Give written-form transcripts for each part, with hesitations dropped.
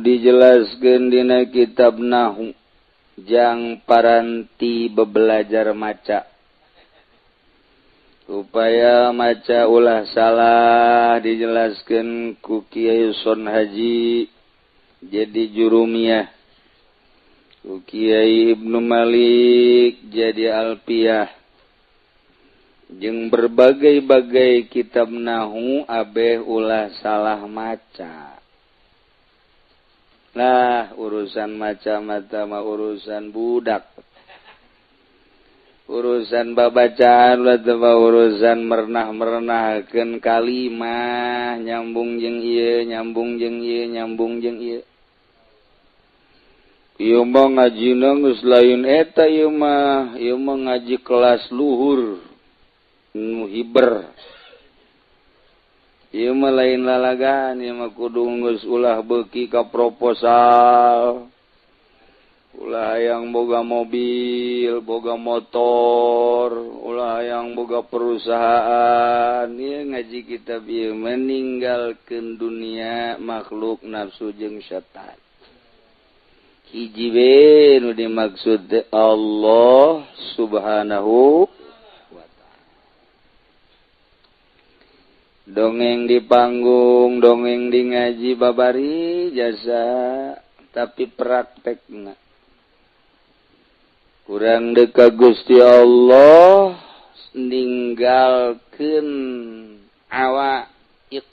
dijelaskeun dina kitab Nahwu jang paranti bebelajar maca supaya maca ulah salah dijelaskeun ku Kiai Son Haji jadi jurumiyah, ku Kiai Ibnu Malik jadi alpiyah, jeung berbagai-bagai kitab Nahwu abeh ulah salah maca. Nah, urusan maca-maca mah urusan budak. Urusan babacaan mah urusan merenah-merenahkeun kalimah, nyambung jeung ieu, nyambung jeung ieu, nyambung jeung ieu. Ieu mah ngajina geus lain eta ieu mah ngaji kelas luhur nu hiber. Ieu mah lain lalagan, ieu mah kudu geus ulah beuki ka proposal. Ulah hayang boga mobil, boga motor, ulah hayang boga perusahaan. Ieu ngaji kitab ieu meninggalkeun dunia makhluk nafsu jeung setan. Hiji we nu dimaksud Allah Subhanahu wa ta'ala. Dongeng di panggung, dongeng di ngaji babari jasa, tapi praktekna kurang dekat Gusti Allah ninggalkeun awaik.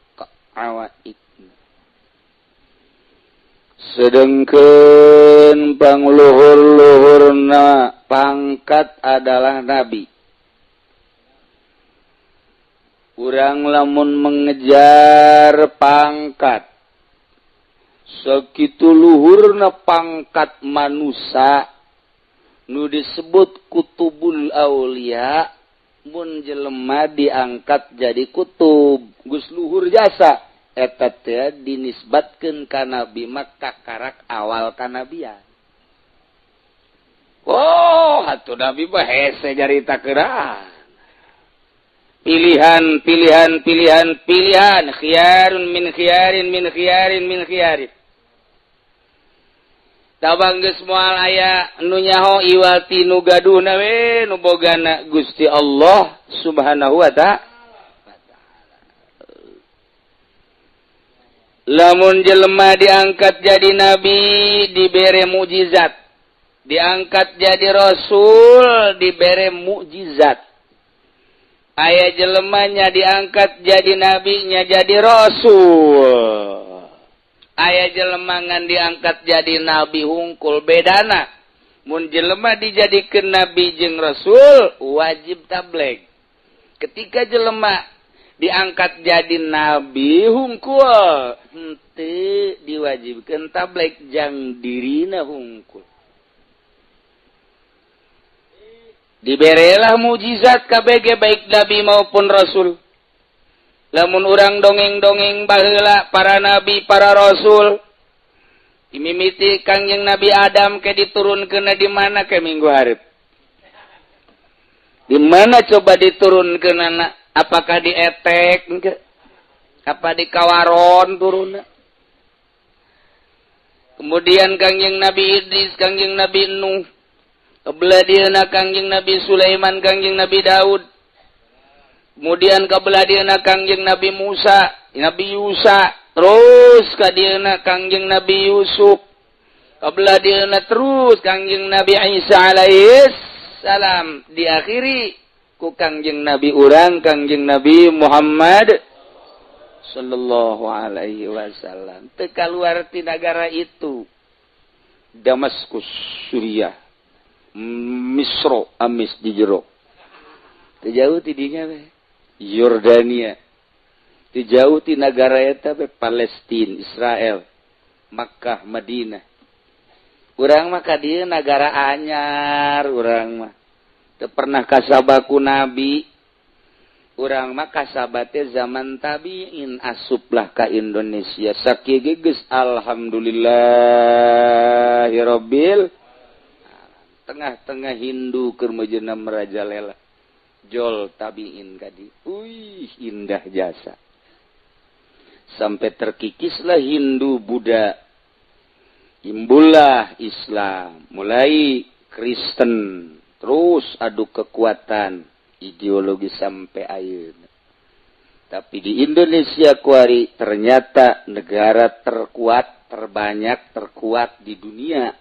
Sedengkeun pangluhur-luhurna pangkat adalah nabi. Urang lamun mengejar pangkat sakitu luhurna pangkat manusia nu disebut kutubul aulia, mun jelema diangkat jadi kutub geus luhur jasa eta teh dinisbatkeun ka nabi Makkah karak awal kanabian. Oh, atuh nabi mah hese jarita keurang. Pilihan, khiyarun min khiyarin. Tabang geus moal aya nu nyaho iwati nu gaduhna we nu bogana Gusti Allah Subhanahu wa ta'ala. Lamun jelema diangkat jadi nabi dibere mukjizat, diangkat jadi rasul dibere mukjizat. Aya jelemanya diangkat jadi nabinya jadi rasul. Aya jelemangan diangkat jadi nabi hungkul bedana. Mun jelema dijadikeun nabi jeung rasul wajib tabligh. Ketika jelema diangkat jadi nabi hungkul henteu diwajibkeun tabligh jang dirina hungkul. Diberelah mukjizat kabeh baik nabi maupun rasul. Lamun urang dongeng-dongeng baheula para nabi, para rasul. Imimiti Kangjeng Nabi Adam ke diturunkeun di mana ke minggu hareup? Di mana coba diturunkeun anak? Apakah di etek engke? Apa di kawaron turunna? Kemudian Kangjeng Nabi Idris, Kangjeng Nabi Nuh, kebelah dieuna Kangjeng Nabi Sulaiman, Kangjeng Nabi Daud. Kemudian kabelah dieuna Kangjeng Nabi Musa, Nabi Yusa, terus ka dieuna Kangjeng Nabi Yusuf. Kabelah dieuna terus Kangjeng Nabi Isa alaihis salam, diakhiri ku Kangjeng Nabi urang Kangjeng Nabi Muhammad sallallahu alaihi wasallam. Teu kaluar ti nagara itu. Damaskus, Suriah, Misro, amis di jero. Teu jauh ti dinya we. Yordania. Teu jauh ti nagara eta we Palestina, Israel, Makkah, Madinah. Urang mah ka dieu nagara anyar urang mah. Teu pernah kasaba ku nabi. Urang mah kasaba teh zaman tabiin asuplah ka Indonesia. Sakieu geus alhamdulillahirabbil tengah-tengah Hindu keur mejeuna merajalela. Jol tabiin kadi. Wih, indah jasa. Sampai terkikislah Hindu Buddha Timbullah Islam, mulai Kristen, terus adu kekuatan ideologi sampai ayeuna. Tapi di Indonesia kuari ternyata negara terkuat, terbanyak, terkuat di dunia.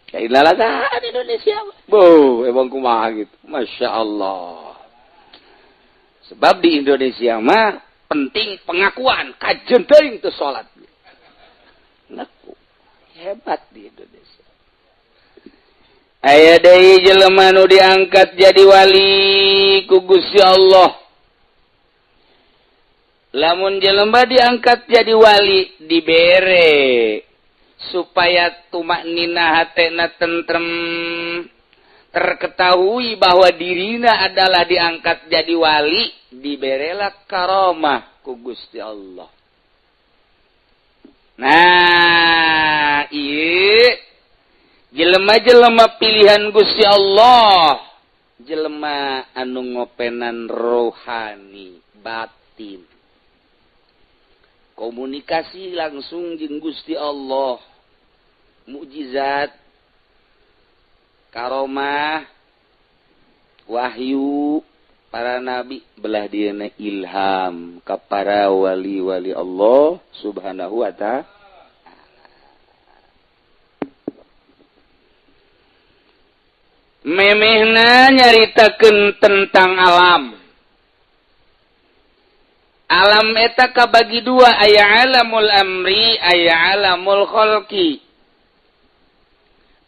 Kayak lalagaan Indonesia. Boh, emang kumaha gitu. Masya Allah. Sebab di Indonesia mah penting pengakuan, kajen teuing teu salat. Ngaku. Hebat di Indonesia. Aya deui jelema nu diangkat jadi wali ku Gusti Allah. Lamun jelema diangkat jadi wali dibere supaya tumaknina hatena tentrem, terketahui bahwa dirina adalah diangkat jadi wali, diberelah karamah ku Gusti Allah. Nah, ieu jelema-jelema pilihan Gusti Allah, jelema anu ngopenan rohani, batin. Komunikasi langsung jeung Gusti Allah, mukjizat, karomah, wahyu para nabi, belah dieuna ilham ka para wali-wali Allah Subhanahu wa ta'ala. Memehna nyaritakeun tentang alam. Alam eta kabagi dua, aya alamul amri, aya alamul khalqi.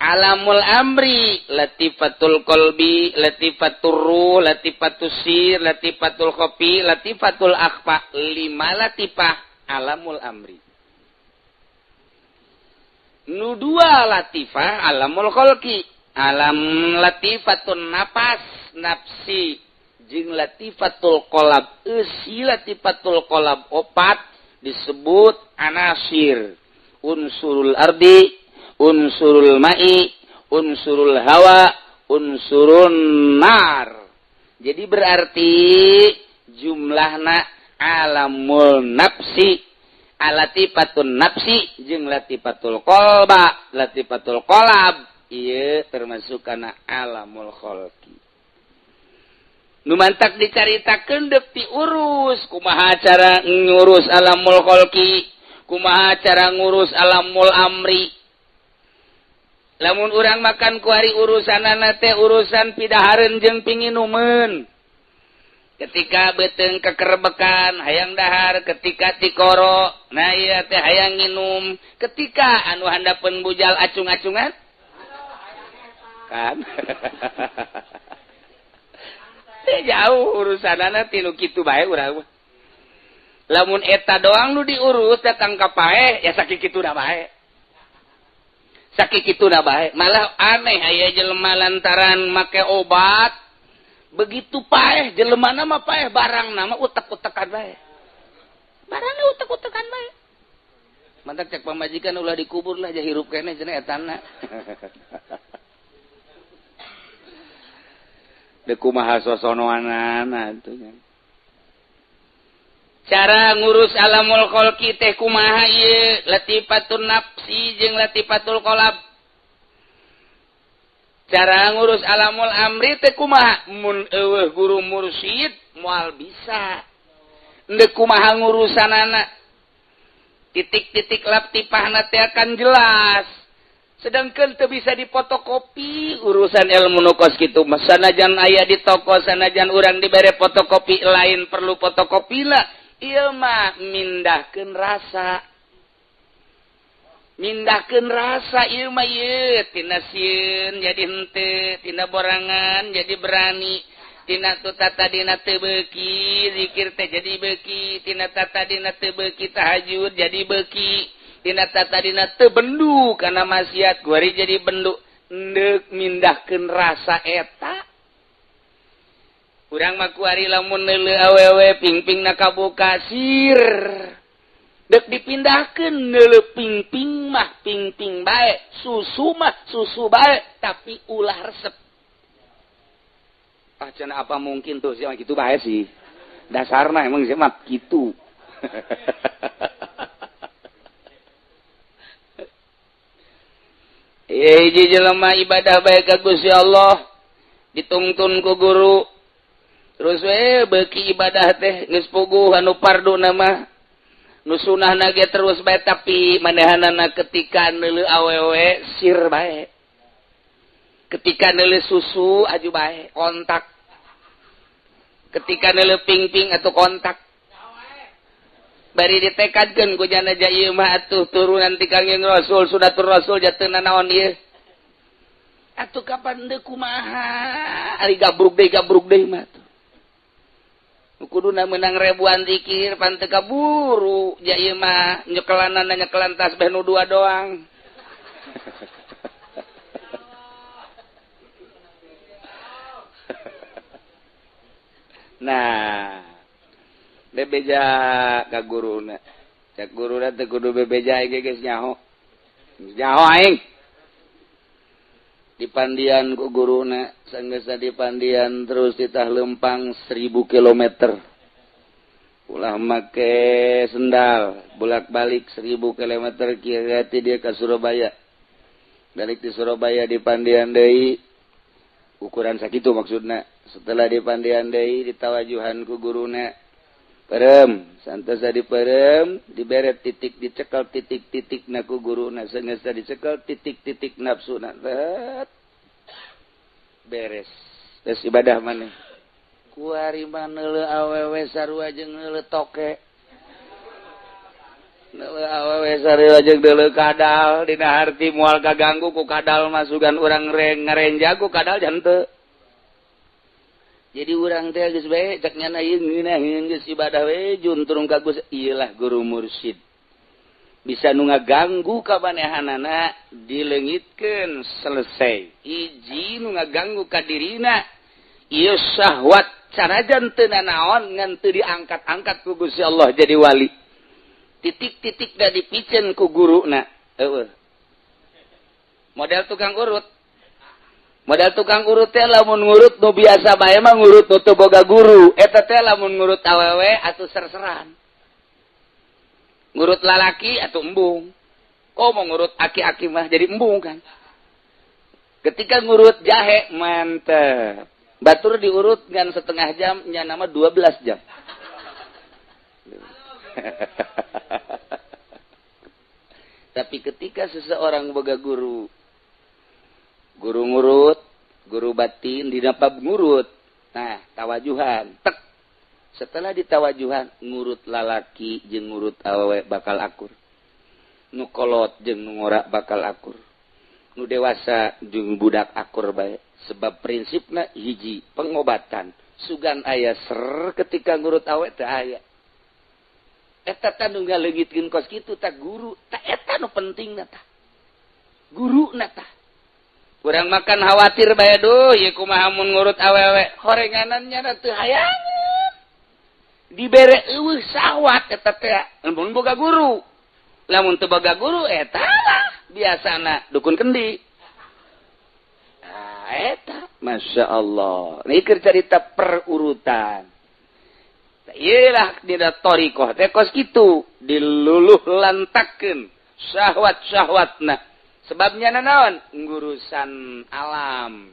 Alamul amri, latifatul qalbi, latifatul ruh, latifatul sir, latifatul khafi, latifatul akhfa. 5 latifah alamul amri. Nu 2 latifah alamul khalqi. Alam latifatun nafas, nafsi. Jeung latifatul qalab, eusi latifatul qalab 4 disebut anasir. Unsurul ardi, unsurul ma'i, unsurul hawa, unsurun nar. Jadi berarti jumlahna alamul nafsi, alatifatun nafsi jeung latifatul qalba, latifatul qalab, ieu termasuk kana alamul khalqi. Nu mantak dicaritakeun deuk diurus kumaha cara ngurus alamul khalqi, kumaha cara ngurus alamul amri. Lamun urang makan kuari urusanana teh urusan pidahareun jeung pinginumeun. Ketika beuteung kekerbekan hayang dahar, ketika tikoro nah ieu teh hayang nginum, ketika anu handapeun bujal acung-acungan kan. Jauh urusanana tilu kitu bae urang mah. Lamun eta doang nu diurus datang ka paeh ya sakikituna bae. Sakikituna bae. Malah aneh aya jelema lantaran make obat begitu paeh jelemana mah paeh barangna mah utek-utekan bae. Barangna utek-utekan bae. Mantak cek pamajikan ulah dikubur lah jahirup kene cenah etana. Deku maha sosonoanana atunya. Cara ngurus alamul khalqi teh kumaha ieu? Latifatun nafsi jeung latifatul qalab. Cara ngurus alamul amri teh kumaha? Mun eueuh guru mursyid moal bisa. Endeu kumaha ngurusanana. Titik-titik latifahna teh akan jelas. Sedangkan teu bisa dipotokopi urusan ilmu nukos kitu mah sanajan aya di toko sanajan urang dibere fotokopi lain perlu fotokopina ieu mah mindahkeun rasa ieu mah ieu tina sieun jadi henteu tina borangan jadi berani tina tata dina teu beuki zikir teh jadi beuki tina tata dina teu beuki tahajud jadi beuki tina tata dina teu bendu kana maksiat kuari jadi bendu neuk mindahkeun rasa eta. Urang mah kuari lamun neuleuh awewe pingpingna kabuka sir deuk dipindahkeun neuleuh pingping mah pingping bae susu mah susu bae tapi ulah resep. Ah cenah apa mungkin tuh sia kitu bae sih. Dasarna emang sia mah kitu. hiji jelema ibadah bae ka Gusti Allah ditungtun ku guru terus beuki ibadah teh geus puguh anu farduna mah nu sunahna ge terus bae tapi manehanana ketika neuleuh awewe sir bae ketika neuleuh susu aju bae kontak ketika neuleuh ping-ping atuh kontak bari ditekadkeun ku jana ja ieu mah atuh turunan ti Kangjeng Rasul sunatur Rasul jateuna naon ieu atuh kapan deuk kumaha ari gabruk deui mah tuh kuduna meunang ribuan zikir pan teu kaburu ja ieu mah nyekelanana nyekelan tasbih nu 2 doang nah bebeja ka guruna cak guruna teh kudu bebeja ge geus nyaho aing dipandian ku guruna sanggeus dipandian terus ditah lempang 1000 kilometer ulah make sendal bolak-balik 1000 kilometer kira ti dia ka Surabaya balik di Surabaya dipandian deui ukuran sakitu maksudna setelah dipandian deui ditawajuhan ku guruna perem santosa diperem diberet titik dicekel titik-titik na ku guruna sanggeus dicekel titik-titik nafsuna beres terus ibadah maneh ku ari mah neuleuh awewe sarua jeung neuleuh toke neuleuh awewe sarua jeung neuleuh kadal dina harti moal kaganggu ku kadal masukan urang ngarenja ku kadal jan teu jadi urang teh geus bae cek nyana ieu ngeunaheun geus ibadah we junturung ka Gusti ieu lah guru mursyid bisa nu ngaganggu ka manehanana dileungitkeun selesai hiji nu ngaganggu ka dirina ieu syahwat carajan teu nanaon ngan teu diangkat-angkat ku Gusti Allah jadi wali titik-titik da dipiceun ku guruna eueuh model tukang urut teh lamun ngurut nu biasa bae mah ngurut nu teu boga guru eta teh lamun ngurut awewe atuh serseran ngurut lalaki atuh embung mau ngurut aki-aki mah jadi embung kan ketika ngurut jahe mantep batur diurut ngan setengah jam nya nama 12 jam tapi ketika seseorang boga guru ngurut, guru batin dinapab ngurut. Nah, tawajuhan, tek. Setelah ditawajuhan ngurut lalaki jeung ngurut awewe bakal akur. Nu kolot jeung nu ngora bakal akur. Nu dewasa jeung budak akur bae. Sebab prinsipna hiji pengobatan. Sugan aya ser ketika ngurut awewe teu aya. Eta teh nu ngaleungitkeun kos kitu tah guru, tah eta nu pentingna tah. Guruna tah. Kurang makan khawatir bae duh ieu kumaha mun ngurut awewe horenganannya teu hayangeun dibere eueuh sawat eta teh mun boga guru lamun teu boga guru eta lah biasana dukun kendi eta masyaallah ini keur carita perurutan ieu lah dina thariqah teh kos kitu diluluh lantakeun syahwat-syahwatna sebabnya nanaon ngurusan alam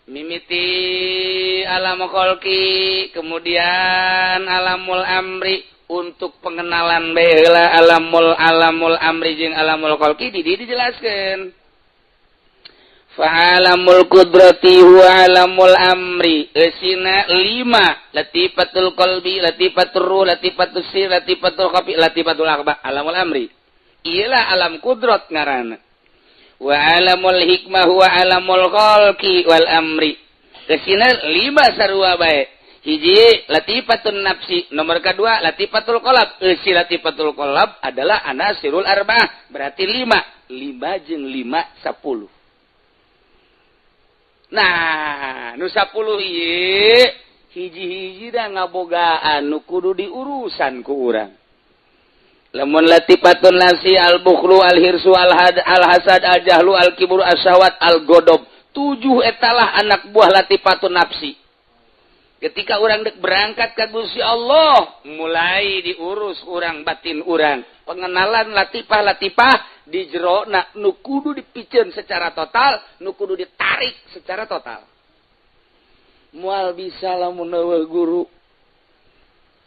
mimiti alam kholqi kemudian alamul amri untuk pengenalan baheula alamul amri jeung alamul kholqi dijelaskeun fa alamul qudrati wa alamul amri eusina 5 latifatul qalbi latifatur ruh latifatus sir latifatul khafi latifatul akhbar alamul amri ialah alam kudrat ngaranna wa alamul hikmah wa alamul khalqi wal amri kesina 5 sarua bae hiji latifatun nafsi nomor kedua latifatul qalb eusi latifatul qalb adalah anasirul arba'ah berarti 5 jeung 5 10 nah nu 10 ieu hiji-hiji da ngabogaan nu kudu diurusan ku urang lamun latifatun nafsi al-bukhlu al-hirsu al-hasad al-jahlu al-kibru as-syahwat al-godob 7 etalah anak buah latifatun nafsi Ketika orang dek berangkat ka Gusti Allah, mulai diurus urang batin urang. Pengenalan latipah-latipah di jerona nu kudu dipikeun secara total, nu kudu ditarik secara total. Moal bisa lamun eueuh guru.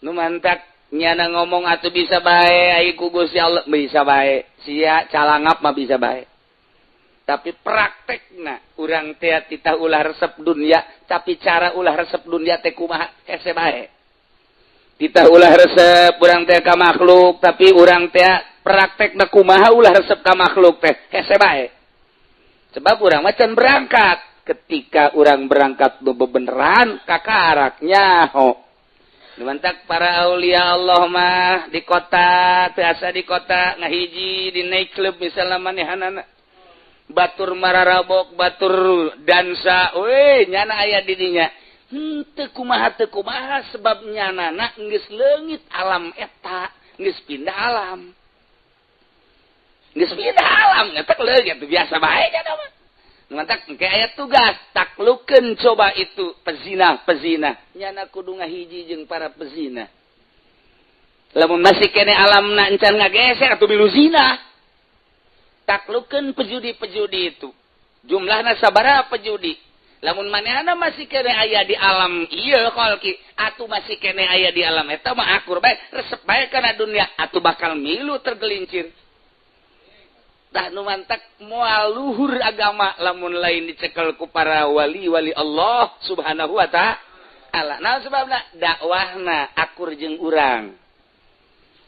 Nu mantak nyana ngomong atuh bisa bae ai ku Gusti Allah bisa bae. Sia calangap mah bisa bae. Tapi praktekna urang teh titah ulah resep dunia, tapi cara ulah resep dunia teh kumaha hese bae. Titah ulah resep urang teh ka makhluk, tapi urang teh praktekna kumaha ulah resep ka makhluk teh hese bae. Sebab urang macan berangkat, ketika urang berangkat nu bebeneran kakaraknya ho. Dimantak para aulia Allah mah di kota, biasa di kota ngahiji di night club misalnya manehanana. Batur mararabok, batur dansa, weh nyana aya di dinya. Teu kumaha sebab nyanana geus leungit alam eta, geus pindah alam. Geus pindah alam eta leungit biasa bae nya mah. Mantak engke aya tugas taklukeun coba itu pezina. Nyana kudu ngahiji jeung para pezina. Lamun masih kene alamna encan ngageser atuh milu zina. Taklukeun pejudi-pejudi itu. Jumlahna sabaraha pejudi. Lamun manehna masih kene aya di alam ieu kolki, atuh masih kene aya di alam eta mah akur bae, resep bae kana dunia, atuh bakal milu tergelincir. Tah nu mantak moal luhur agama lamun lain dicekel ku para wali-wali Allah Subhanahu wa taala. Nah sebabna dakwahna akur jeung urang.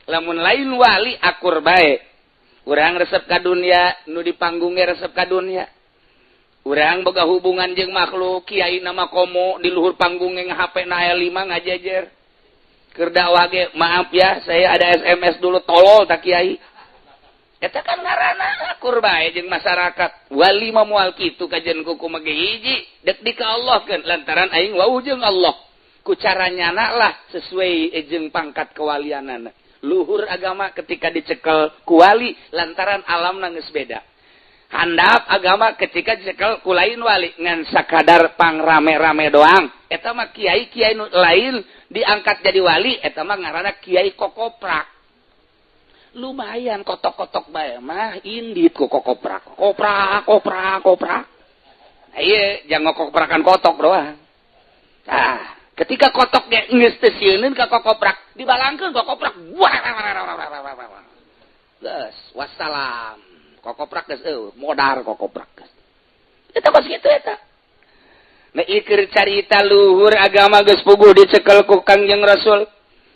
Lamun lain wali akur bae. Urang resep ka dunia, nu di panggungnya resep ka dunia. Urang boga hubungan jeung makhluk, kiai nama komo di luhur panggungnya nge-HP na aya 5 ngajejer. Keur dakwah ge, maaf ya, saya ada SMS dulu tolol tak kiai. Eta kan ngaranna akur bae jeung masyarakat. Wali mah moal kitu kajen kuku mage hiji, dek di ka Allah keun lantaran aing wau jeung Allah. Ku caranyana lah sesuai jeung pangkat kewalianana. Luhur agama ketika dicekel ku wali lantaran alamna geus beda. Handap agama ketika dicekel ku lain wali ngan sakadar pangrame-rame doang. Eta mah kiai-kiai nu lain diangkat jadi wali, eta mah ngaranna kiai kokoprak. Lumayan kotok-kotok bae mah indit ku kokoprak. Koprak. Ieu jangan kokoprakan kotok doang. Tah ketika kotok ge geus teu sieunneun ka kokoprak, dibalangkeun kokoprak. Geus, wassalam. Kokoprak geus modar kokoprak geus. Eta geus kitu eta. Nah ieu keur carita luhur agama geus puguh dicekel ku Kangjeng Rasul.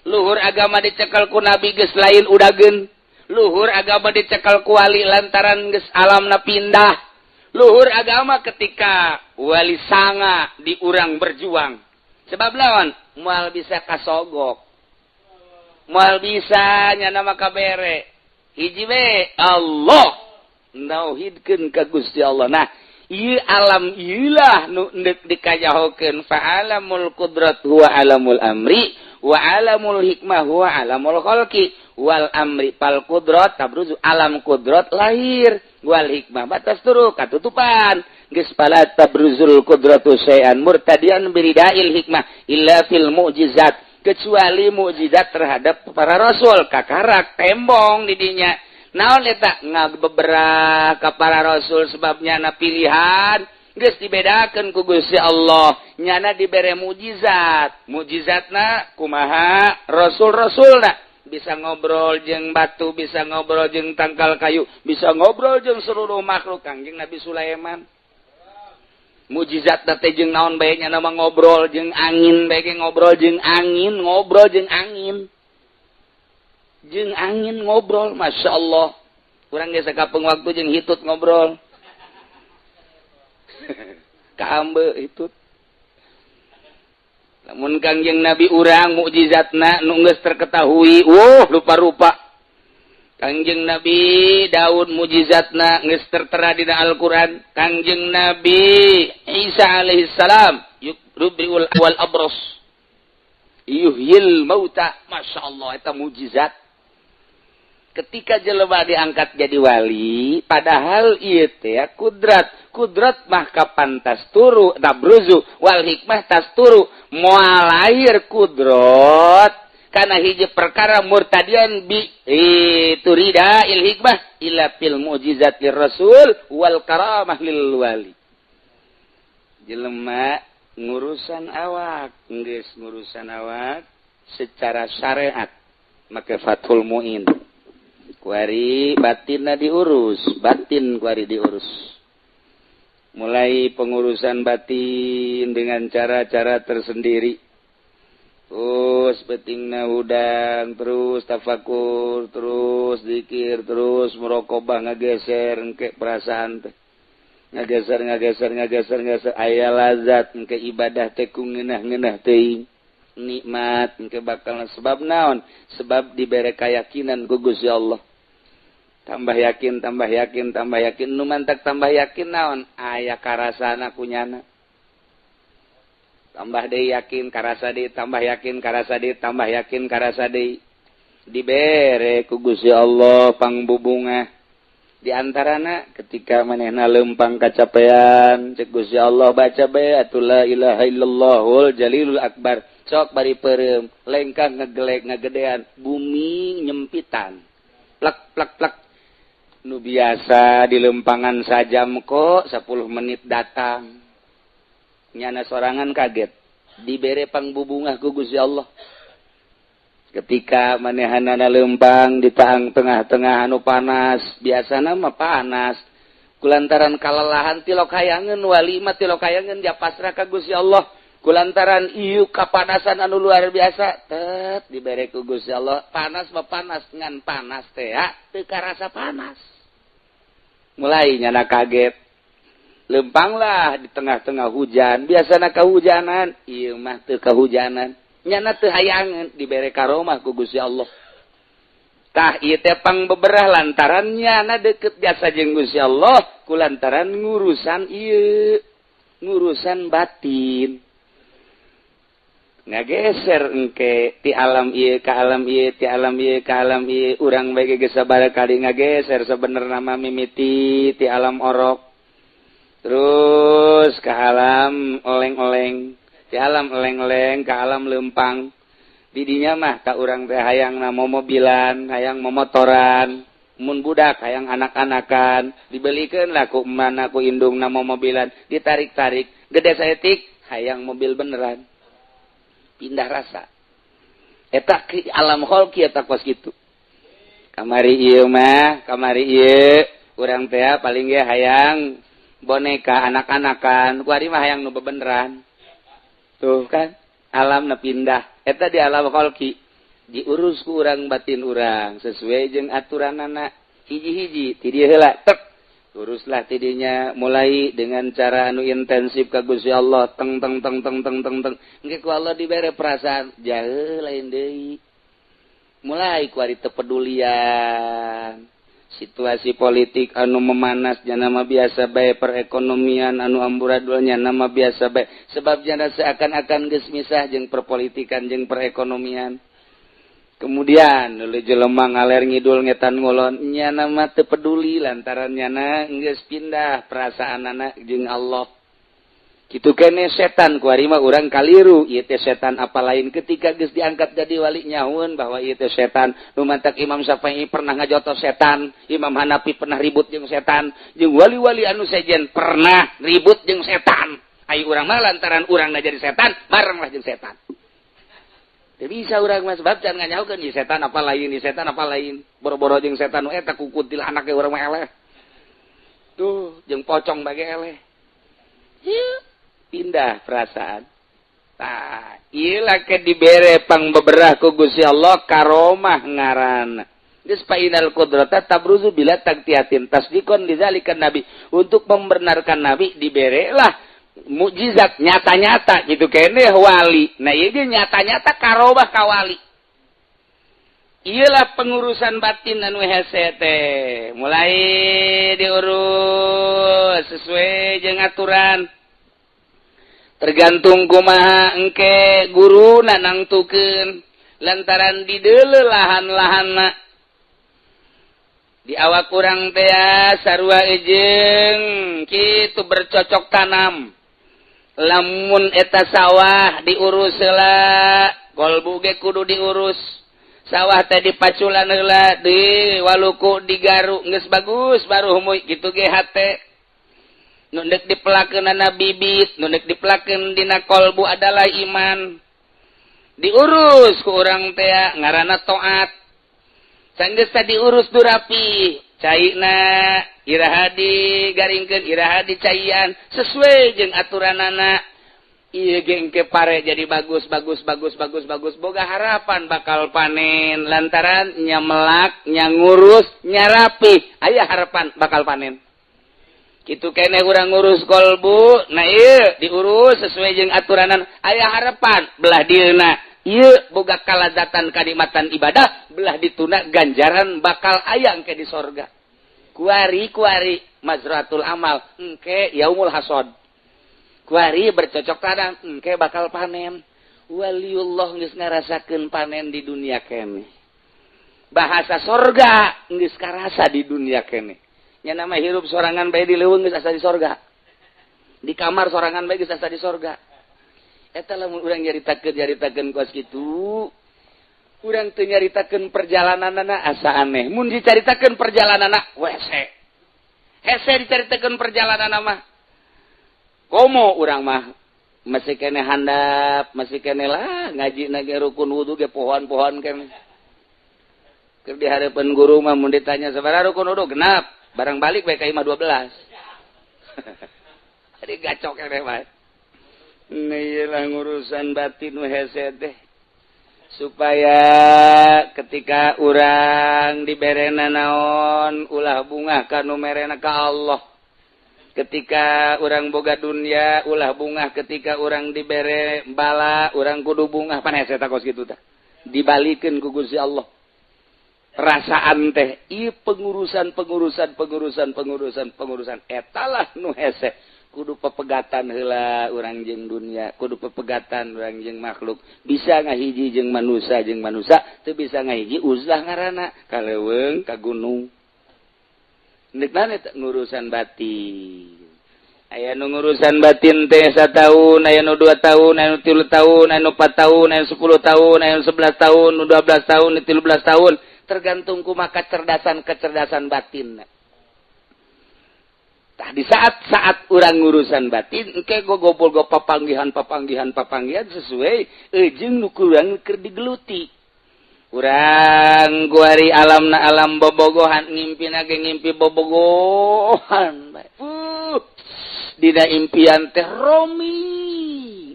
Luhur agama dicekel ku nabi geus lain udageun. Luhur agama dicekel ku wali lantaran geus alamna pindah. Luhur agama ketika wali sanga di urang berjuang. Sebab lawan moal bisa kasogok. Moal bisa nyana maka bere. Hiji we Allah nauhidkeun ka Gusti Allah. Nah, ieu alam ieulah nu dikajahokeun fa alamul qudrat huwa alamul amri wa alamul hikmah huwa alamul khalqi wal amri pal qudrat tabruzu alam qudrat lahir wal hikmah batas turu katutupan. Geus pala tabruzul qudratu syai'an murtadian biridail hikmah illa fil mu'jizat, kecuali mukjizat terhadap para rasul kakarak tembong di dinya. Naon eta ngabeberah ka para rasul sebabnya na pilihan geus dibedakeun ku Gusti Allah, nyana dibere mukjizat. Mukjizatna kumaha? Rasul-rasulna bisa ngobrol jeung batu, bisa ngobrol jeung tangkal kayu, bisa ngobrol jeung seluruh makhluk. Kangjeng Nabi Sulaiman mujizat teh jeung naon bae nya nama ngobrol jeung angin bae ngobrol jeung angin ngobrol Masya Allah. Urang geus sakapeung waktu jeung hitut ngobrol kaambe hitut. Lamun Kangjeng Nabi urang mukjizatna nu geus terketahui rupa-rupa. Kangjeng Nabi Daud mujizatna geus tertera dina Al-Qur'an. Kangjeng Nabi Isa alaihi salam yubriul wal abros yuhyil mauta, masyaallah eta mujizat. ketika jelema diangkat jadi wali, padahal ieu teh kudrat mah kapan tas turu tabruzu wal hikmah tas turu moal lahir kudrat kana hiji perkara murtadian bi turida il hikmah ila fil mujizat lir rasul wal karamah lil wali. Jelema ngurusan awak, geus ngurusan awak secara syariat make Fathul Muin. Kuari batinna diurus, batin kuari diurus. Mulai pengurusan batin dengan cara-cara tersendiri. Terus betingna udang, terus tafakur, terus zikir, terus muraqabah ngageser engke perasaan teh. Ngageser aya lazat engke ibadah teh ku ngeunah-ngeunah teuing. Nikmat engke bakal sebab naon? Sebab dibere keyakinan ku Gusti Allah. Tambah yakin nu mantak tambah yakin naon aya karasana kunyana tambah deui yakin karasa deui tambah yakin karasa deui tambah yakin karasa deui dibere ku Gusti Allah pangbubungah di antarana ketika manehna leumpang kacapean cek Gusti Allah baca bae atuh la ilaha illallahul jalilul akbar sok bari peureum lengkang ngegelek ngagedean bumi nyempitan plak plak plak nu biasa di lempangan sajam kok 10 menit datang nyana sorangan kaget dibere pangbubungah ku Gusti Allah ketika manehanana lempang di taang tengah-tengah anu panas biasana mah panas kulantaran kalalahan tilok hayangeun wali mah tilok hayangeun dia pasrah ka Gusti Allah kulantaran ieu kapanasan anu luar biasa tet dibere ku Gusti Allah panas mah panas ngan panas teh teu karasa panas. Mulai nyana kaget lempanglah di tengah-tengah hujan biasana kahujanan ieu mah teu kahujanan nyana teu hayangeun dibere karomah ku Gusti Allah tah ieu teh pangbeberah lantaran nyana deukeut jasa jeung Gusti Allah kulantaran ngurusan ieu ngurusan batin ngageser engke ti alam ieu ka alam ieu ti alam ieu ka alam ieu urang bae geus sabaraha kali ngageser sabenerna mah mimiti ti alam orok terus ka alam oleng-oleng ti alam oleng-oleng ka alam leumpang di dinya mah ka urang teh hayangna momobilan hayang momotoran mun budak hayang anak-anakan dibelikeun lah ku mana ku indungna momobilan ditarik-tarik gede saeutik hayang mobil beneran pindah rasa eta alam kholqi eta kos kitu kamari ieu mah kamari ieu urang teh paling ge hayang boneka anak-anakan kuari mah hayang nu bebeneran tuh kan alamna pindah eta di alam kholqi diurus ku urang batin urang sesuai jeung aturanana hiji-hiji ti dieu heula tek uruslah tidinya mulai dengan cara anu intensif ka Gusti Allah teng engke ku Allah dibere perasaan jaeu lain deui mulai ku ari teu pedulian situasi politik anu memanas nya mah biasa bae perekonomian anu amburadul nya mah biasa bae sebab jana seakan-akan geus misah jeung perpolitikan jeung perekonomian. Kemudian oleh jelema ngaler ngidul ngetan ngulon nyana mah teu peduli lantaran nyana geus pindah perasaanana jeung Allah. Kitu keneh setan kuari mah urang kaliru ieu teh setan apa lain ketika geus diangkat jadi wali nyahoun bahwa ieu teh setan nu mantak Imam Syafi'i pernah ngajotos setan, Imam Hanafi pernah ribut jeung setan, jeung wali-wali anu sejen pernah ribut jeung setan. Ai urang mah lantaran urangna jadi setan barenglah jeung setan. Teu bisa urang mah sebab can nganyahokeun ieu setan apa lain, ieu setan apa lain. Boro-boro jeung setan nu eta kukutil anake urang mah eleh. Tuh, jeung pocong bage eleh. Pindah perasaan. Tah, ieu lake dibere pangbeberah ku Gusti Allah karomah ngaranna. Geus painal qudrata tabruzu bila taqtiatin tasdiqon lidzalika nabi. Untuk membenarkan nabi diberelah mukjizat nyata-nyata gitu keneh wali. Nah ieu ge nyata-nyata karomah ka wali. Iyalah pengurusan batin anu hese teh. Mulai diurus sesuai jeung aturan. Tergantung kumaha engke guruna nangtukeun lantaran di deuleu lahan-lahanna. Di awak urang teh sarua ejeng kitu bercocok tanam. Lamun eta sawah diurus heula, kolbu ge kudu diurus. Sawah teh dipaculan heula, di waluku digaru geus bagus baru humuy kitu ge hate. Nu deuk dipelakeunana bibit, nu deuk dipelakeun dina kolbu adalah iman. Diurus ku urang teh ngaranna taat. Sanggeus diurus du rapi, caina iraha digaringkeun, iraha dicaian sesuai jeung aturanana. Ieu ge engke pare jadi bagus boga harapan bakal panen lantaran nya melak, nya ngurus, nya rapi, aya harapan bakal panen. Kitu keneh urang ngurus kolbu, nah ieu diurus sesuai jeung aturanan, aya harapan belah dieuna. Ieu boga kalazatan kanikmatan ibadah, belah dituna ganjaran bakal aya engke di sorga. Kuari mazratul amal, engke yaumul hasad. Kuari bercocok tanam, engke bakal panen. Waliullah geus ngarasakeun panen di dunia keneh. Bahasa sorga geus karasa di dunia keneh. Nya nama hirup sorangan bae di leuweung geus asa di sorga. Di kamar sorangan bae geus asa di sorga. Eta lamun urang nyaritakeun kuas kitu, urang teu nyaritakeun perjalananna asa aneh. Mun dicaritakeun perjalananna wese. Hese dicaritakeun perjalananna mah komo urang mah masih kene handap, masih kene lah ngaji ge rukun wudu ge pohon-pohon kene. Keur di hareupeun guru mah mun ditanya sabaraha rukun wudu genap, barang balik bae ka imah 12. Jadi gacok kene mah. Iyalah ngurusan batin nu hese teh. Supaya ketika urang diberena naon ulah bungah kanu merena ka Allah. Ketika orang boga dunia ulah bungah, ketika orang dibere bala orang kudu bungah. Pan hese takos kitu tah dibalikeun ku Gusti Allah. Rasaan teh ieu pengurusan etalah nu hese kudu pepegatan heula urang jeung dunia, kudu pepegatan urang jeung makhluk. Bisa ngahiji jeung manusia teu bisa ngahiji uzlah ngaranna ka leuweung ka gunung. Nekna eta ngurusan batin. Aya nu ngurusan batin teh 1 tahun, aya nu 2 tahun, aya nu 3 tahun, aya nu 4 tahun, aya nu 10 tahun, aya nu 11 tahun, nu 12 tahun, nu 13 tahun, tergantung kumaha kecerdasan batin. Tah di saat urang ngurusan batin engke gogobol go papanggihan sesuai jeung nu kurang keur digeluti. Urang guari alamna alam bobogohan ngimpina ge ngimpi bobogohan bae. Dina impian teh romi.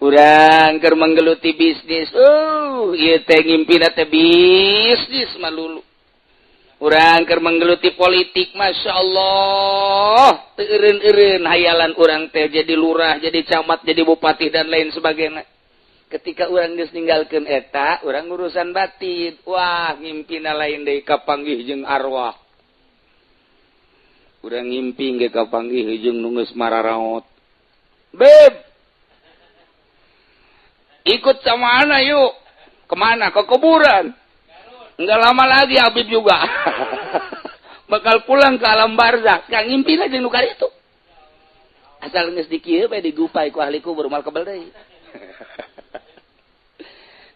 Urang keur manggeluti bisnis. Ieu teh ngimpina teh bisnis malulu. Urang keur manggeluti politik, Masya Allah. Teu eureun-eureun hayalan urang teh jadi lurah, jadi camat, jadi bupati dan lain sebagainya. Ketika orang geus ninggalkeun eta, urang urusan batin. Wah, ngimpina lain deui kapanggih jeung arwah. Urang ngimpi ge kapanggih jeung nu geus mararaot. Beb. Ikut sama ana yuk. Kemana? Ke kuburan. Enggak lama lagi Habib juga. Bakal pulang ke alam barzakh. Kang ngimpina jeung nu kaditu. Asal geus dikieu bae digupai ku ahli kubur mal kebal deui.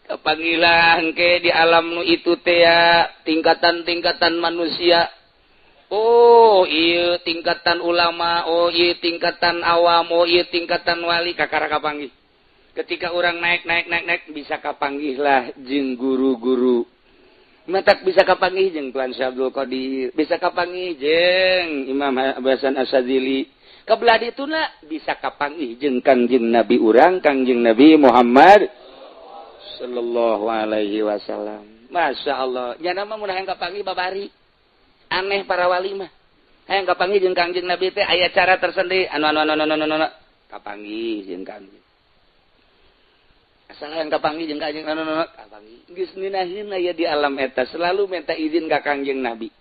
Kepanggilan ke di alam nu itu teh ya tingkatan-tingkatan manusia. Oh, iya tingkatan ulama, oh iya tingkatan awam, oh iya tingkatan wali kakara kapanggih. Ketika orang naik bisa kapanggih lah jeung guru-guru. Matak bisa kapanggih jeung Tuan Syabdul Qadir, bisa kapanggih jeung Imam Hasan Asyadzili. Kabelah dituna bisa kapanggih jeung Kangjeng Nabi urang, Kangjeng Nabi Muhammad sallallahu alaihi wasallam. Masya Allah. Nya mah mun hayang kapanggih babari. Aneh para wali mah. Hayang kapanggih jeung Kangjeng Nabi teh aya cara tersendiri. Anu kapanggih jeung Kangjeng. Asal hayang kapanggih jeung Kangjeng kapanggih. Geus ninaheun aya di alam eta selalu minta izin ka Kangjeng Nabi.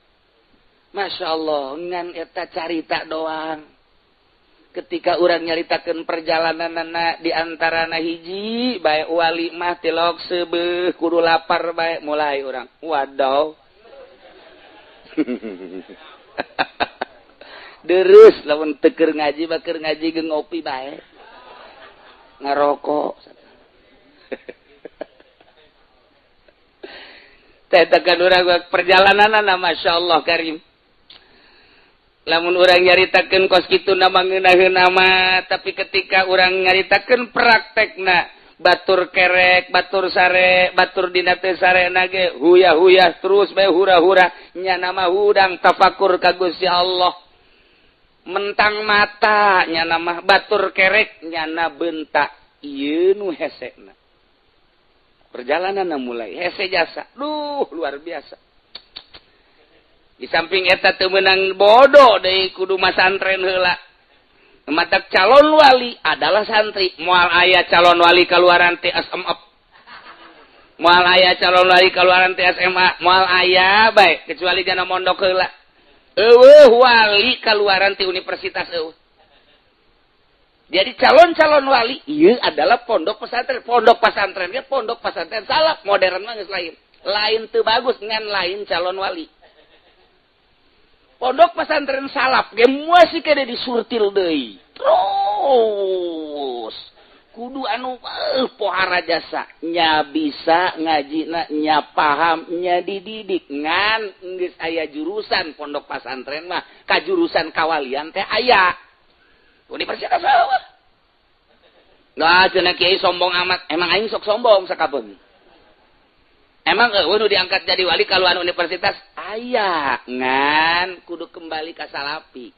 Masya Allah, ngan eta carita doang. Ketika urang nyaritakeun perjalananna di antarana hiji bae wali mah tilok seubeuh kudu lapar bae mulai urang. Waduh. Deres lamun teu keur ngaji bakeur ngaji ge ngopi bae. Ngarokok. Teh tekan urang perjalananna masyaallah karim. Lamun urang nyaritakeun kos kitu nama ngeunaheuna mah, tapi ketika urang nyaritakeun praktekna batur kerek, batur sare, batur dina teu sarena ge huyah-huyah terus bae hura-hura nya nama hudang tafakur ka Gusti Allah. Mentang mata nya nama batur kerek nya na beunta ieu nu hesena. Perjalananna mulai hese jasa. Duh luar biasa. Di samping eta teu meunang bodoh deui kudu masantren heula. Matak calon wali adalah santri. Moal aya calon wali kaluaran teh SMA. Moal aya calon wali kaluaran teh SMA, moal aya bae kecuali jana mondok heula. Eueuh wali kaluaran teh universitas eueuh. Jadi calon-calon wali ieu adalah pondok pesantren. Pondok pesantren ge pondok pesantren salaf, modern mah geus lain. Lain teu bagus ngan lain calon wali. Pondok pesantren salaf ge masih kade disurtil deui. Terus kudu anu pohara jasa nya bisa ngajina nya paham nya dididik ngan geus aya jurusan pondok pesantren mah ka jurusan kawalian teh aya. Universitas eueuh. Nah, cenah kiai sombong amat. Emang aing sok sombong sakabeung. Emang nu diangkat jadi wali kaluan universitas aya ngan kudu kembali ka salapi.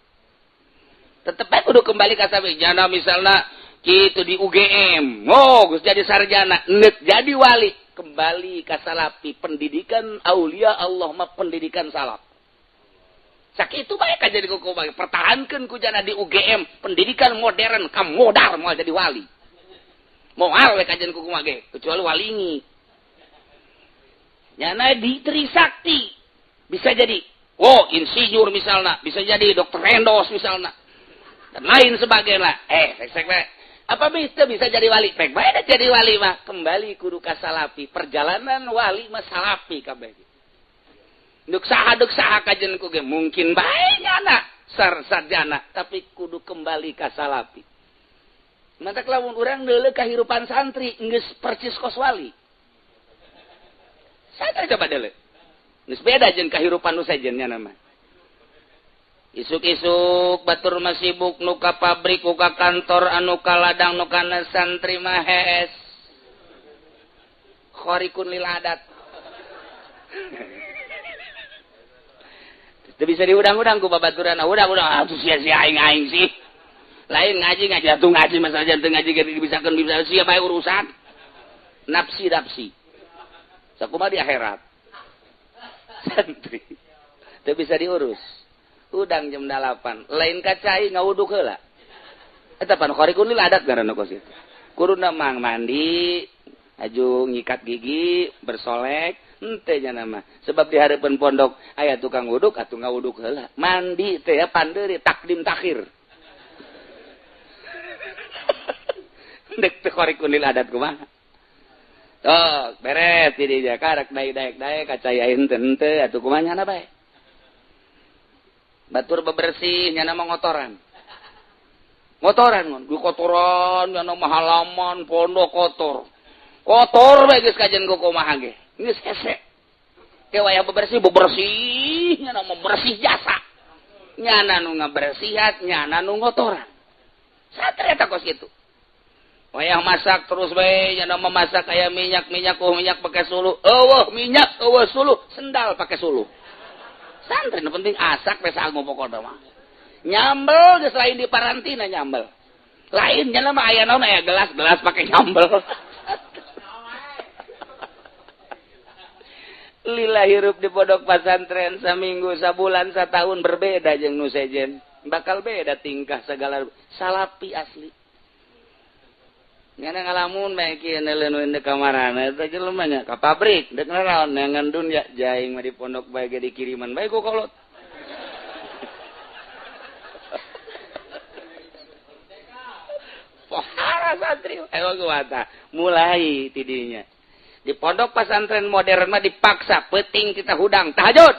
Tetep bae kudu kembali ka salapi. Jana misalna kitu di UGM, geus jadi sarjana, neuk jadi wali, kembali ka salapi. Pendidikan aulia Allah mah pendidikan salaf. Sakitu bae ka jadi kuku bae. Pertahankeun ku jana di UGM, pendidikan modern, ka modar moal jadi wali. Moal we kajian kuku mah ge, kecuali walingi. Nyana di Trisakti bisa jadi insinyur misalnya, bisa jadi dokter endos misalnya dan lain sebagainya. Sek apa bisa jadi wali? Pek bae da jadi wali mah kembali kudu ka salafi. Perjalanan wali mah salafi kabeh. Deuk saha kajen ku ge mungkin bae nyana sarjana tapi kudu kembali ka salafi. Matak lamun urang deuleu kahirupan santri geus percis kos wali. Saya coba dulu. Geus beda jeung kahirupan nu sejennya nama. Isuk-isuk batur masibuk nu ka pabrik nu ka kantor anu ka ladang nu kana santri mah hees. Khariqun lil adat. Teu bisa diudang-udang ku babaturan. Udang-udang atuh sia-sia aing sih. Lain ngaji atuh ngaji masalah teu ngaji ge dibisakeun bisa sia bae urusan. Nafsi. Sakumaha di akhirat. Santri. Teu bisa diurus. Udang jam 8. Lain kacai ngawuduk heula. Eta pan khariqun lil adat ngaranna kos itu. Kuduna mang mandi, ajung nyikat gigi, bersolek, henteu nya nama. Sebab di hareupeun pondok aya tukang wuduk atuh ngawuduk heula. Mandi teh pandeuri takdim takhir. Dek teh khariqun lil adat kumaha? Beres di dia karek daek kacaya henteu atuh kumaha nyana bae. Batur bebersih nyana mah ngotoran ngon kotoran nyana mah halaman pondok kotor bae geus kajen ku kumaha ge geus hese ke wayah bebersih nyana mah bersih jasa nyana nu ngabersihat nyana nu ngotoran satria eta kos kitu. Wayah masak terus bae nya memasak aya minyak pakai suluh. Minyak suluh, sendal pakai suluh. Santri nu penting asak we saangu pokona mah. Nyambel geus lain di parantina nyambel. Lain nya mah aya naon aya gelas pakai nyambel. Lila hirup di pondok pesantren saminggu, sabulan, satahun berbeda jeung nu sejen. Bakal beda tingkah segala salapi asli. Ngana ngalamun bae kieu neuleuneun di kamarana eta jelema nya ka pabrik deuk naon ngandun ya jaing mah di pondok bae ge dikiriman bae ku kolot. Pohara santri ayo kumaha mulai tidinya. Di pondok pesantren modern mah dipaksa peuting kita hudang tahajud.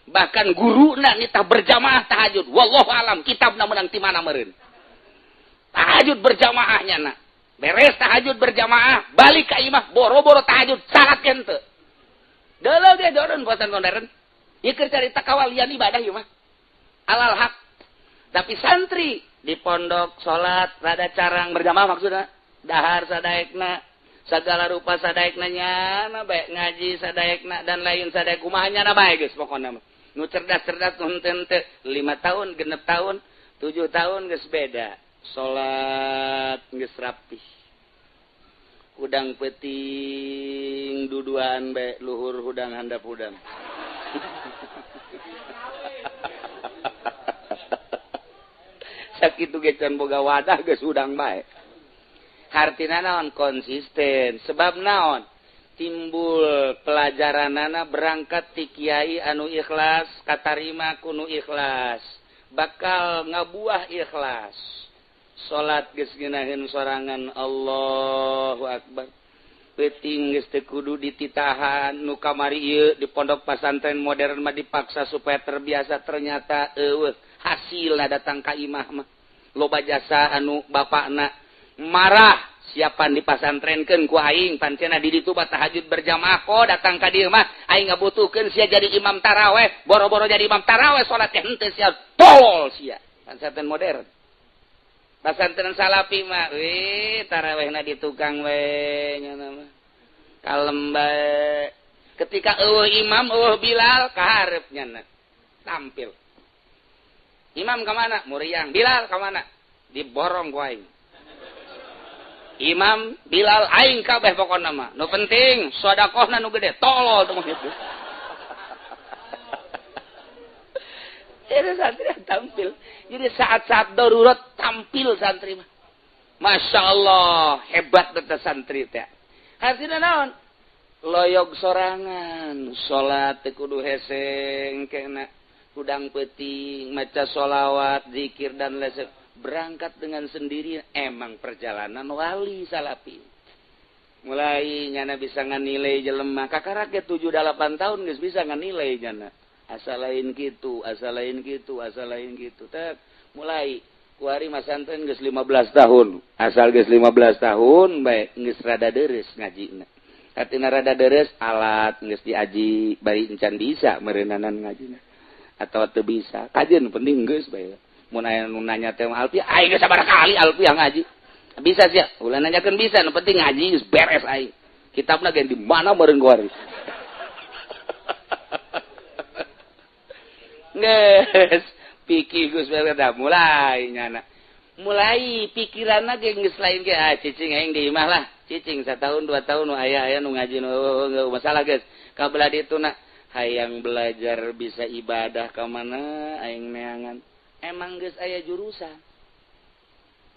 Bahkan guruna nitah berjamaah tahajud. Wallahu alam kitabna menang ti mana meureun. Tahajud berjamaahnya na. Beres tahajud berjamaah, balik ka imah boro-boro tahajud salat henteu. Deuleu ge doron bosan kondaren. Ieu keur carita kawalian ibadah ieu mah. Alal haq. Tapi santri di pondok salat rada carang berjamaah maksudna dahar sadaekna segala rupa sadaekna nyana bae ngaji sadaekna dan lain sadaek kumaha nyana bae geus pokona mah. Nu cerdas-cerdas nu henteu 5 tahun, 6 tahun, 7 tahun geus beda. Salat geus rapih. Udang peuting duduan bae luhur hudang handap hudang. Sakitu ge can boga wadah geus udang bae. Hartina naon konsisten. Sebab naon? Timbul pelajaranana berangkat ti kiai anu ikhlas, katarima kuno ikhlas. Bakal ngabuah ikhlas. Salat geus ngeunaheun sorangan Allahu Akbar. Peuting geus teu kudu dititahan nu kamari ieu di pondok pesantren modern mah dipaksa supaya terbiasa ternyata eueuh hasilna datang ka imah mah. Loba jasa anu bapakna marah siapan dipasantrenkeun ku aing pancena di ditu tahajud berjamaah kok datang ka dieu mah aing ngabutuhkeun sia jadi imam tarawih boro-boro jadi imam tarawih salat teh henteu sia tolol sia pasantren modern pasantren salafi mah tarawihna di tukang we nya mah kalem bae ketika eueuh imam eueuh Bilal ka hareup nya tampil imam ka mana muriang Bilal ka mana diborong ku aing Imam Bilal aing kabeh pokona mah. Nu penting sedekahna nu gede. Tolol teh mah kitu. Jadi santri tampil. Jadi saat-saat darurat tampil santri mah. Masya Allah hebat eta santri teh. Hasilna naon? Loyog sorangan, salat teu kudu heseng kena udang peuting, maca sholawat, zikir dan lesep. Berangkat dengan sendiri emang perjalanan wali salafi. Mulai nyana bisa nganilai jelema kakaraget 7-8 tahun geus bisa nganilai nyana. Asal lain kitu, asal lain kitu, asal lain kitu. Teh mulai kuari masantren geus 15 tahun. Asal geus 15 tahun bae geus rada deres ngajina. Artina rada deres alat geus diaji bari encan bisa meureunnanan ngajina. Atau teu bisa. Kajian penting geus bae. Mun aya nu nanya teh Alfi, aing geus sabar kali Alfi yang ngaji. Bisa sia, ulah nanyakeun bisa, nu penting ngaji geus beres aing. Kitabna ge di mana meureun kuari. Geus pikir geus beres dah mulai nyana. Mulai pikiranna ge geus lain ge cicing aing di imah lah. Cicing 1 tahun 2 tahun nu aya nu ngaji nu masalah geus. Kabelah dituna hayang belajar bisa ibadah ka mana aing neangan. Emang geus aya jurusan.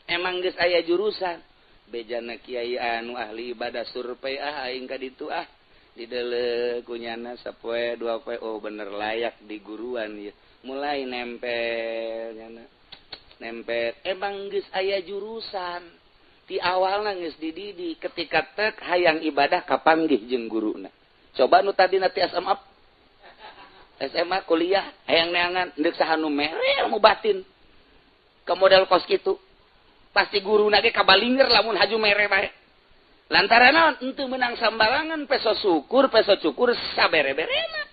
Emang geus aya jurusan. Bejana kiai anu ahli ibadah survei aing ka ditu dideuleu kunyana sapoe 2 poe oh bener layak di guruan ieu. Mulai nempel nyana. Nempel emang geus aya jurusan. Ti awalna geus dididik ketika tek hayang ibadah kapanggih jeung guruna. Coba nu tadina ti SMA kuliah hayang neangan deuk saha nu mere ilmu batin ke model kos kitu pasti guruna ge kabalinger lamun haju mere bae lantaran naon henteu meunang sambarangan peso cukur sabere-berena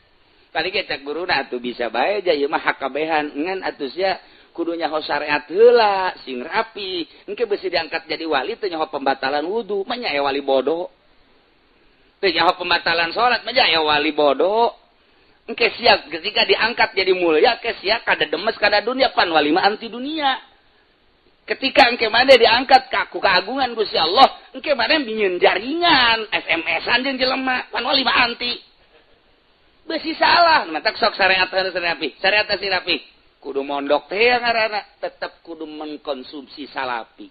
kali ge cek guruna atuh bisa bae ja ieu mah hakabehan ngan atuh sia kudu nyaho syariat heula sing rapi engke beusi diangkat jadi wali teu nyaho pembatalan wudu mah nya wali bodoh teu nyaho pembatalan salat mah nya wali bodoh. Engke sia ketika diangkat jadi mulia, ke sia kada demes kada dunia pan wali mah anti dunia. Ketika engke mane diangkat ku keagungan Gusti Allah, engke mane binyeun jaringan, SMS-an jeung jelema, pan wali mah anti. Beusi salah, mata sok syariat rapi. Syariat rapi. Kudu mondok teh ngaranna, tetep kudu mengkonsumsi salafi.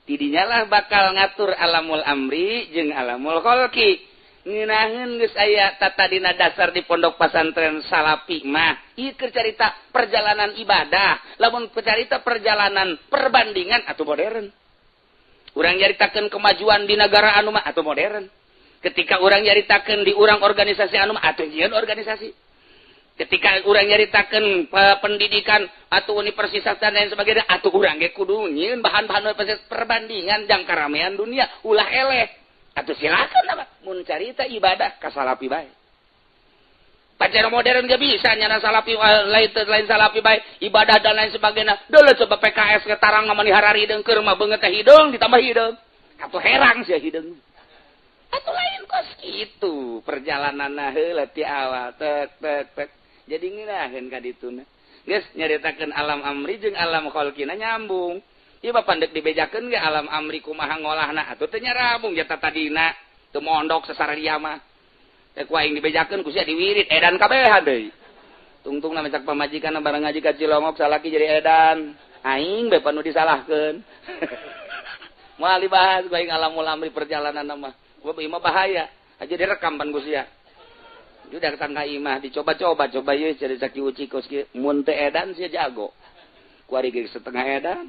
Tidinya lah bakal ngatur alamul amri jeung alamul khalqi. Ngeunaheun geus aya tata dina dasar di pondok pesantren salafi mah ieu keur carita perjalanan ibadah lamun carita perjalanan perbandingan atuh modern urang nyaritakeun kemajuan di negara anu mah atuh modern ketika urang nyaritakeun di urang organisasi anu mah atuh nyieun organisasi Ketika urang nyaritakeun pendidikan atau universitas dan lain sebagainya, atuh urang ge kudu nyieun bahan-bahan perbandingan jang karamean dunia ulah eleh. Atuh silakan apa mun carita ibadah ka salapi bae. Pacar modern gak bisa nyana salapi lain salapi bae ibadah dan lain sebagainya. Deuleu coba PKS ke tarang ngamani harari deung keur mah beungeut teh hideung ditambah hideung. Atuh herang sia hideung. Atuh lain kos kitu perjalananna heula ti awal tek. Jadi ngiraheun ka dituna. Geus nyaritakeun alam amri jeung alam khalqina nyambung. Ieu bapak pandek dibejakeun ge alam amri kumaha ngolahna atuh teh nyarambung jata tadina teu mondok sasaraya mah. Teh ku aing dibejakeun ku sia diwirid edan kabehan deui. Tungtungna mecak pamajikanna bareng ngaji ka Cilongok salaki jadi edan. Aing bae panu disalahkeun. Moal dibahas ku aing alamul amri perjalanan mah. Gua ieu mah bahaya. Aja direkam pan ku sia. Udah ketangka imah dicoba-coba coba ye cari caki uci kos kieu mun teu edan sia jago. Ku ari ge setengah edan.